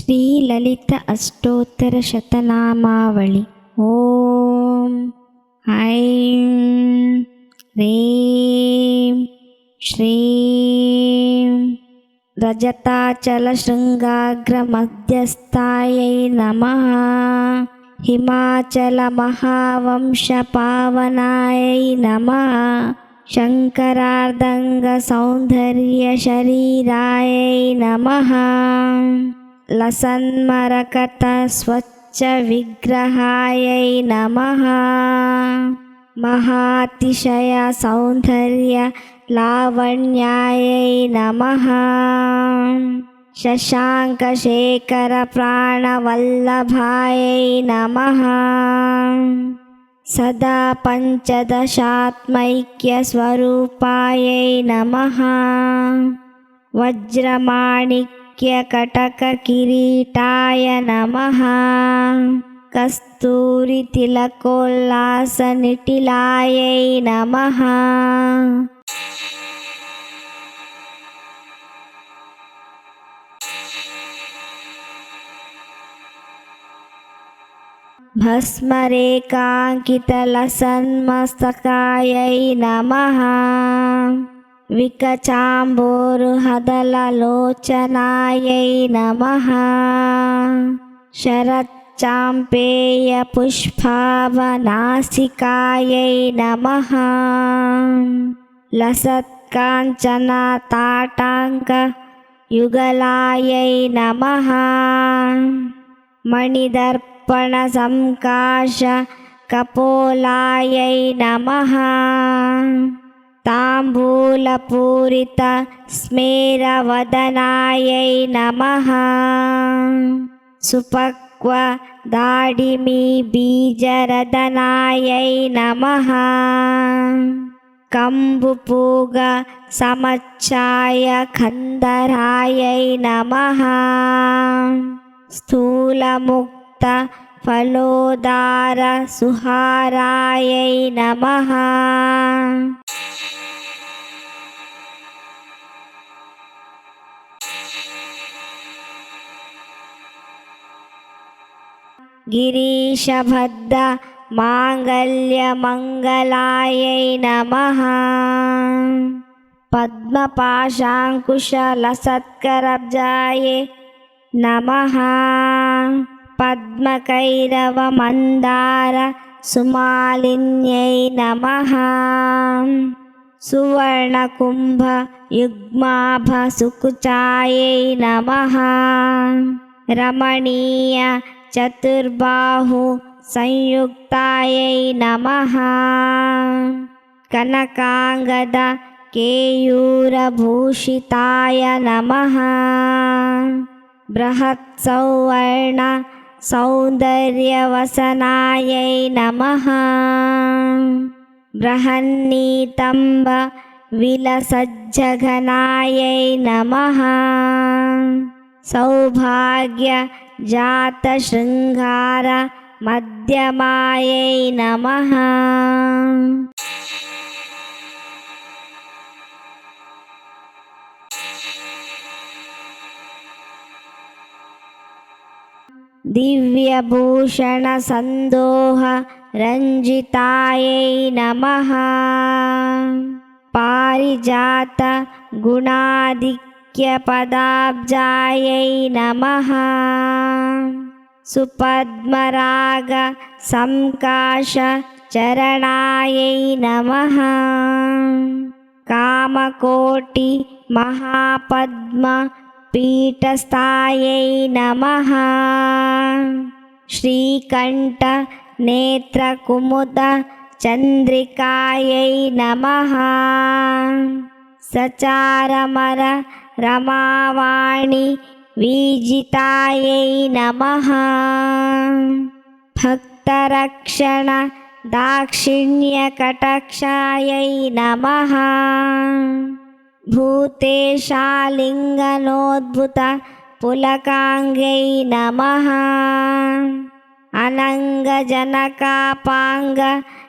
శ్రీలలిత అష్టోత్తర శతనామావళి. ఓం ఐం హ్రీం శ్రీం రజతాచల శృంగాగ్ర మధ్యస్థాయై నమః. హిమాచల మహావంశ పావనాయై నమః. శంకరార్ధంగ సౌందర్య శరీరాయై నమః. లసన్మరకత స్వచ్ఛ విగ్రహాయై నమః. మహాతిశయ సౌందర్య లావణ్యాయై నమః. శశాంక శేఖర ప్రాణవల్లభాయై నమః. సదా పంచదశాత్మైక్య స్వరూపాయై నమః. వజ్రమాణిక్య కటక కిరీటాయ నమః. కస్తూరి తిలకోల్లాస నిటిలాయై నమః. భస్మరేకాంకితలసన్మస్తకాయై నమః. వికచాంబోరుహదలలోచనాయై నమః. శరచ్చాంపేయ పుష్పావనాసికాయై నమః. లసత్కాంచన తాటాంక యుగలాయై నమః. మణిదర్పణ సంకాశ కపోలాయై నమః. తాంబూలపూరిత స్మేరవదనాయై నమః. సుపక్వ దాడిమీ బీజరదనాయై నమః. కంబుపూగ సమచ్ఛాయ ఖందరాయై నమః. స్థూలముక్త ఫలోదార సుహారాయై నమః. గిరీశభద్ద మాంగళ్యమంగళాయై నమః. పద్మపాశాంకుశలసత్కరబ్జాయై నమః. పద్మకైరవ మందార సుమాలిన్యై నమః. సువర్ణకుంభ యుగ్మాభ సుకుచాయై నమః. రమణీయ చతుర్బాహు సంయుక్తాయై నమః. కనకాంగద కేయూరభూషితాయ నమః. బృహత్సౌవర్ణ సౌందర్యవసనాయై నమః. బృహన్నీతంబ విలసజ్జఘనాయై నమః. సౌభాగ్య జాత శృంగార మధ్యమాయై నమః. దివ్యభూషణ సందోహ రంజితాయై నమః. పారిజాత గుణాధిక్య పదాబ్జాయై నమః. సుపద్మరాగ సంకాశ చరణాయై నమః. కామకోటి మహాపద్మ పీఠస్థాయై నమః. శ్రీకంఠ నేత్రకుముద చంద్రికాయై నమః. సచారమర రమావాణి వీజితాయై నమః. భక్తరక్షణ దాక్షిణ్య కటాక్షాయై నమః. భూతేశాలింగనోద్భుత పులకాంగై నమః. అనంగజనకాపాంగ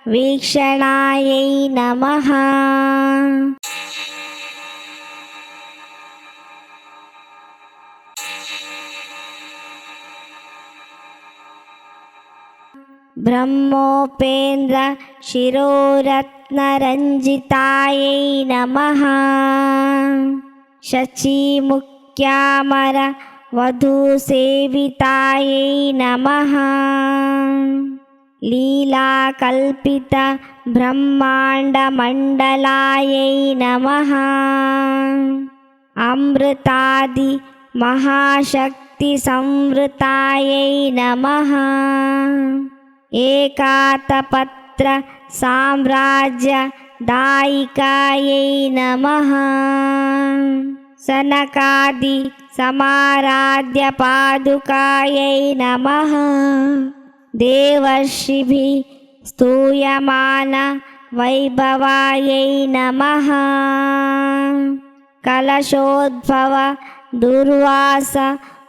వీక్షణాయై నమః. ब्रह्मोपेन्द्र शिरोरत्नरञ्जितायै नमः शचीमुख्यामर वधूसेवितायै नमः लीलाकल्पित ब्रह्माण्डमण्डलायै नमः अमृतादि महाशक्तिसंवृतायै नमः एकातपत्र साम्राज्यदायिकायै नमः सनकादि समाराध्य पादुकायै नमः देवर्षिभिः स्तूयमान वैभवायै नमः कलशोद्भव दुर्वास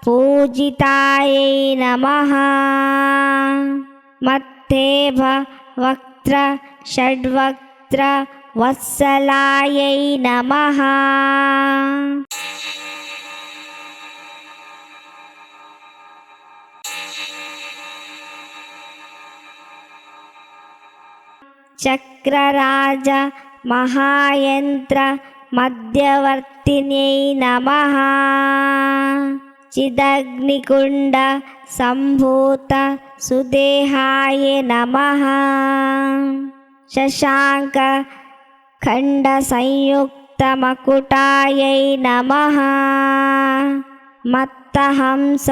पूजितायै नमः मत्तेभ वक्त्र षड्वक्त्र वत्सलायै नमः चक्रराज महायन्त्र मध्यवर्तिन्यै नमः चिदग्निकुण्ड सम्भूत सुदेहाय नमः शशांक खण्ड संयुक्त मकुटायै नमः मत्तहंस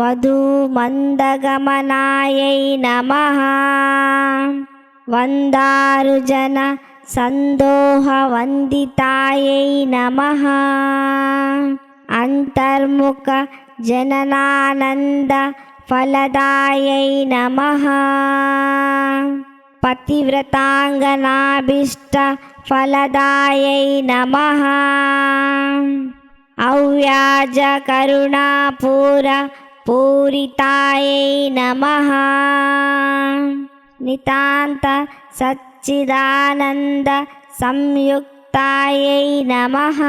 वधूमन्दगमनायै नमः वन्दारुजन सन्दोहवन्दितायै नमः अन्तर्मुख जननानन्द फलदायै नमः पतिव्रताङ्गनाभीष्ट फलदायै नमः अव्याज करुणापूर पूरितायै नमः नितान्त सच्चिदानन्द संयुक्तायै नमः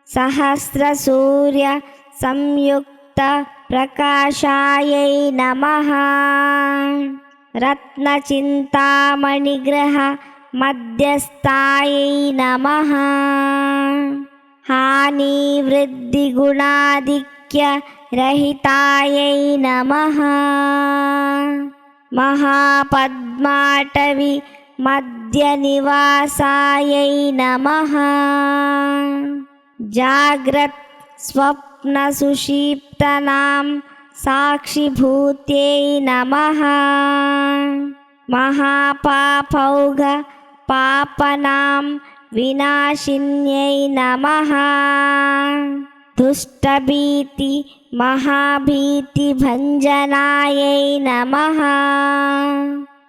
सहस्रसूर्य संयुक्त प्रकाशायै नमः रत्नचिन्तामणिग्रह मध्यस्थायै नमः हानिवृद्धिगुणाधिक्य रहितायै नमः महापद्माटवी मध्यनिवासायै नमः जाग्रत् स्वप्न सुषिप्तनां साक्षिभूत्यै नमः महापापौघ पापनां विनाशिन्यै नमः दुष्टभीति महाभीतिभञ्जनायै नमः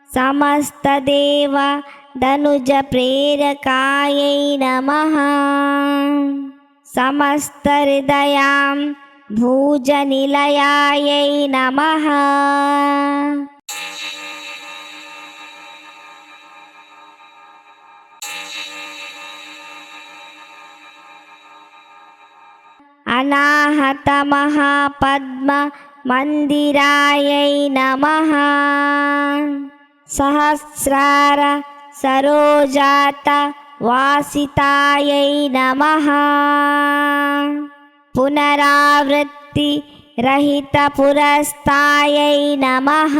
समस्तदेव दनुज प्रेरकायै नमः समस्तहृदयां भुजनिलयायै नमः अनाहत महापद्म मंदिरायै नमः सहस्रार सरोजात वासितायै नमः पुनरावृत्ति रहित पुरस्तायै नमः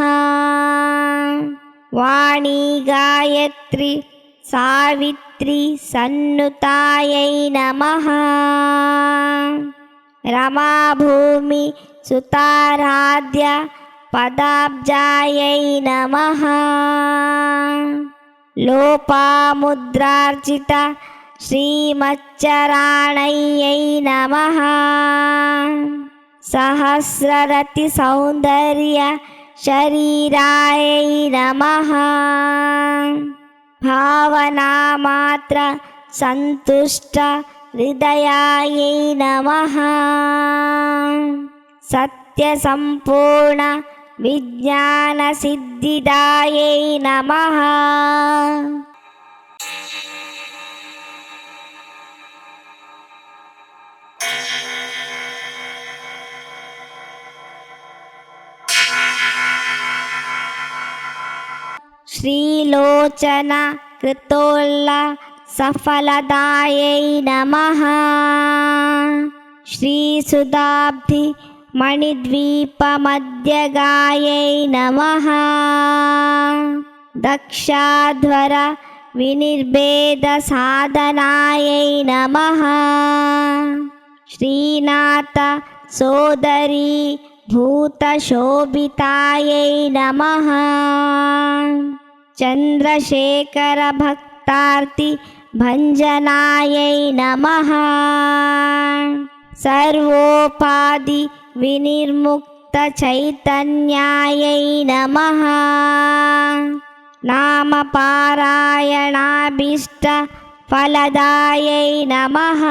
वाणी गायत्री सावित्री सन्नुतायै नमः रमाभूमि सुताराध्य पदाब्जायै नमः लोपामुद्रार्चित श्रीमच्चराणयै नमः सहस्ररति सौन्दर्य शरीरायै नमः भावनामात्र संतुष्ट हृदयायै नमः सत्यसंपूर्ण विज्ञानसिद्धिदायै नमः श्रीलोचन कृतोल्ल सफलदायै नमः। श्रीसुधाब्धि मणिद्वीपमध्यगायै नमः। दक्षाध्वर विनिर्भेदसाधनायै नमः। श्रीनाथ सोदरी भूतशोभितायै नमः। चन्द्रशेखर भक्तार्ति भञ्जनायै नमः। सर्वोपाधि विनिर्मुक्त चैतन्यायै नमः। नाम पारायणाभीष्ट फलदायै नमः।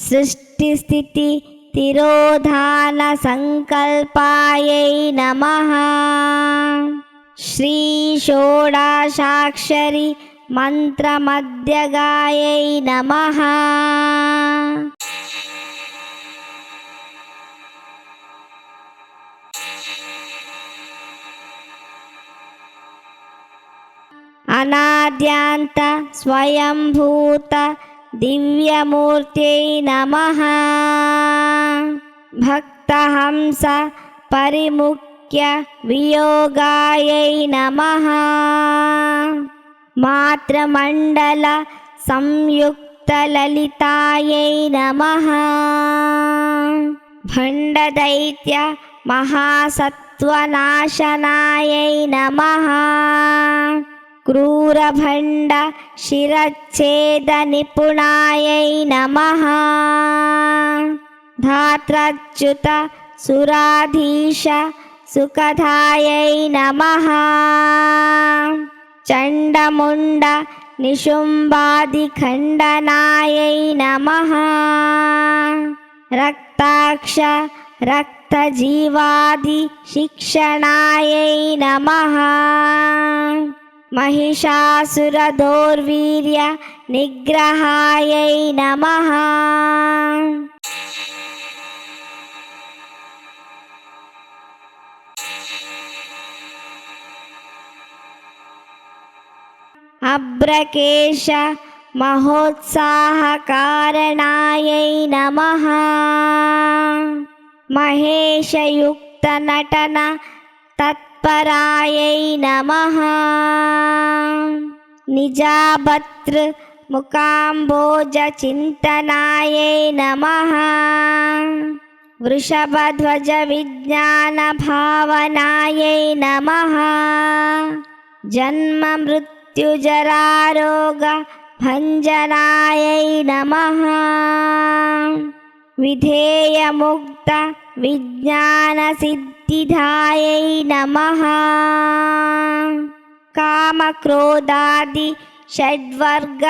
सृष्टिस्थिति तिरोधान संकल्पायै नमः। श्री षोडशाक्षरी मंत्रमध्यगायै नमः। अनाद्यांत स्वयंभूत दिव्यमूर्त्यै नमः। भक्तहंस परिमुख्य वियोगायै नमः। मातृमण्डल संयुक्त ललितायै नमः। भण्डदैत्य महासत्त्वनाशनायै नमः। क्रूरभण्ड शिरच्छेद निपुणायै नमः। धात्राच्युत सुराधीश सुखदायै नमः। चण्डमुण्ड निशुम्बादिखण्डनायै नमः। रक्ताक्ष रक्तजीवादि शिक्षणायै नमः। महिषासुरदौर्वीर्य निग्रहायै नमः। अभ्रकेश महोत्साहकारणायै नमः। महेशयुक्त नटन तत्परायै नमः। निजाभर्तृ मुकाम्बोज चिन्तनायै नमः। वृषभध्वज विज्ञान भावनायै नमः। जन्म मृत्युजरारोग भञ्जनायै नमः। विधेयमुक्त विज्ञान सिद्धिदायै नमः। कामक्रोधादि षड्वर्ग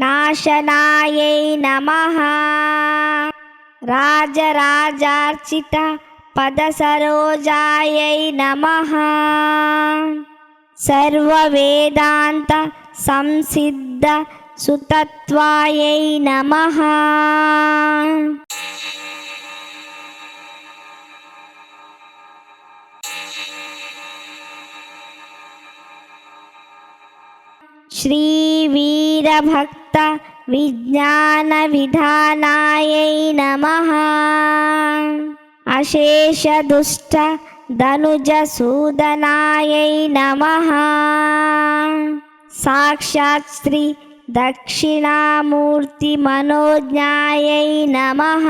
नाशनायै नमः। राजराजार्चित पदसरोजायै नमः। सर्ववेदान्त संसिद्ध सुतत्वायै नमः। श्रीवीरभक्त विज्ञान विधानायै नमः। अशेष दुष्ट धनुज सूदनायै नमः। साक्षात् श्री दक्षिणामूर्ति मनोज्ञायै नमः।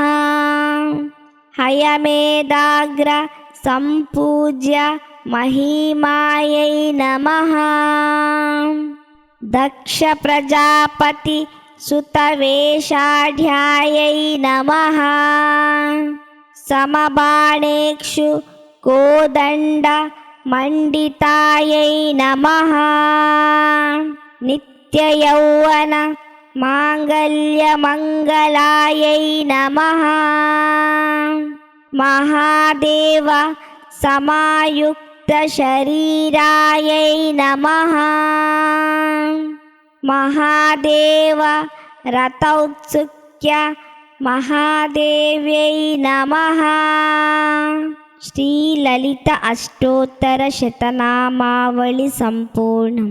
हयमेधाग्र संपूज्य महिमायै नमः। दक्ष प्रजापति सुतवेषाढ्यायै नमः। समबाणेक्षु कोदण्ड मंडितायै नमः। नित्ययौवन मांगल्यमंगलायै नमः। महादेव समायुक्त शरीरायै नमः। महादेव रथौत्सुक्य महादेव्यै नमः। శ్రీలలిత అష్టోత్తర శతనామావళి సంపూర్ణం.